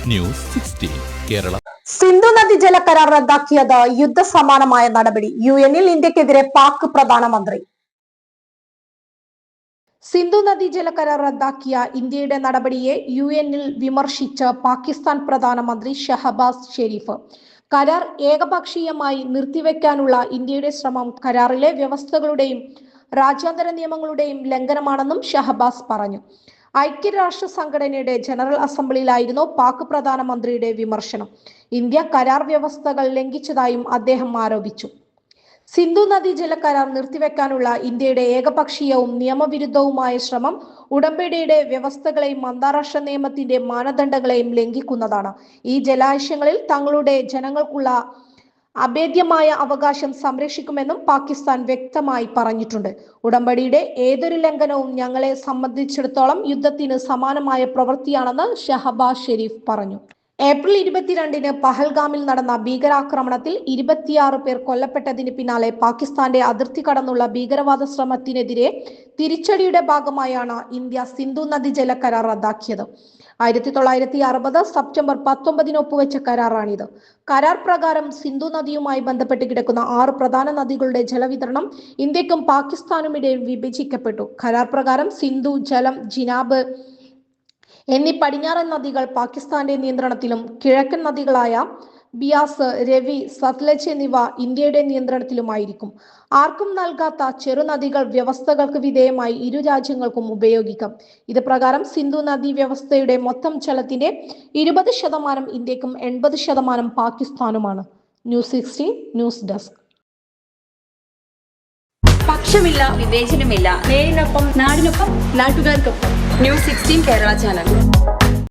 News 16 Kerala. Sindhu നദി ജല കരാർ റദ്ദാക്കിയത് യുദ്ധസമാനമായ നടപടി. യുഎന്നിൽ ഇന്ത്യക്കെതിരെ പാക് പ്രധാനമന്ത്രി. സിന്ധു നദി ജല കരാർ റദ്ദാക്കിയ ഇന്ത്യയുടെ നടപടിയെ യുഎന്നിൽ വിമർശിച്ച് പാകിസ്ഥാൻ പ്രധാനമന്ത്രി ഷഹബാസ് ഷെരീഫ്. കരാർ ഏകപക്ഷീയമായി നിർത്തിവെക്കാനുള്ള ഇന്ത്യയുടെ ശ്രമം കരാറിലെ വ്യവസ്ഥകളുടെയും രാജ്യാന്തര നിയമങ്ങളുടെയും ലംഘനമാണെന്നും ഷഹബാസ് പറഞ്ഞു. ഐക്യരാഷ്ട്ര സംഘടനയുടെ ജനറൽ അസംബ്ലിയിലായിരുന്നു പാക് പ്രധാനമന്ത്രിയുടെ വിമർശനം. ഇന്ത്യ കരാർ വ്യവസ്ഥകൾ ലംഘിച്ചതായും അദ്ദേഹം ആരോപിച്ചു. സിന്ധു നദി ജല കരാർ നിർത്തിവെക്കാനുള്ള ഇന്ത്യയുടെ ഏകപക്ഷീയവും നിയമവിരുദ്ധവുമായ ശ്രമം ഉടമ്പടിയുടെ വ്യവസ്ഥകളെയും അന്താരാഷ്ട്ര നിയമത്തിന്റെ മാനദണ്ഡങ്ങളെയും ലംഘിക്കുന്നതാണ്. ഈ ജലാശയങ്ങളിൽ തങ്ങളുടെ ജനങ്ങൾക്കുള്ള അഭേദ്യമായ അവകാശം സംരക്ഷിക്കുമെന്നും പാകിസ്ഥാൻ വ്യക്തമായി പറഞ്ഞിട്ടുണ്ട്. ഉടമ്പടിയുടെ ഏതൊരു ലംഘനവും ഞങ്ങളെ സംബന്ധിച്ചിടത്തോളം യുദ്ധത്തിന് സമാനമായ പ്രവൃത്തിയാണെന്ന് ഷഹബാസ് ഷെരീഫ് പറഞ്ഞു. ഏപ്രിൽ 22-ന് പഹൽഗാമിൽ നടന്ന ഭീകരാക്രമണത്തിൽ 26 പേർ കൊല്ലപ്പെട്ടതിന് പിന്നാലെ പാകിസ്ഥാന്റെ അതിർത്തി കടന്നുള്ള ഭീകരവാദ ശ്രമത്തിനെതിരെ തിരിച്ചടിയുടെ ഭാഗമായാണ് ഇന്ത്യ സിന്ധു നദി ജല കരാർ റദ്ദാക്കിയത്. 1960 സെപ്റ്റംബർ 19-ന് ഒപ്പുവെച്ച കരാറാണിത്. കരാർ പ്രകാരം സിന്ധു നദിയുമായി ബന്ധപ്പെട്ട് കിടക്കുന്ന 6 പ്രധാന നദികളുടെ ജലവിതരണം ഇന്ത്യക്കും പാകിസ്ഥാനുമിടയിൽ വിഭജിക്കപ്പെട്ടു. കരാർ പ്രകാരം സിന്ധു, ജലം, ജിനാബ് എന്നീ പടിഞ്ഞാറൻ നദികൾ പാകിസ്ഥാന്റെ നിയന്ത്രണത്തിലും കിഴക്കൻ നദികളായ ബിയാസ്, രവി, സത്ലജ് എന്നിവ ഇന്ത്യയുടെ നിയന്ത്രണത്തിലുമായിരിക്കും. ആർക്കും നൽകാത്ത ചെറുനദികൾ വ്യവസ്ഥകൾക്ക് വിധേയമായി ഇരു രാജ്യങ്ങൾക്കും ഉപയോഗിക്കാം. ഇത് പ്രകാരം സിന്ധു നദി വ്യവസ്ഥയുടെ മൊത്തം ജലത്തിന്റെ 20% ഇന്ത്യക്കും 80% പാകിസ്ഥാനുമാണ്. News 16 news desk. പക്ഷമില്ല, വിവേചനമില്ല. നേരിനൊപ്പം, നാടിനൊപ്പം, നാട്ടുകാർക്കൊപ്പം. News 16 Kerala channel.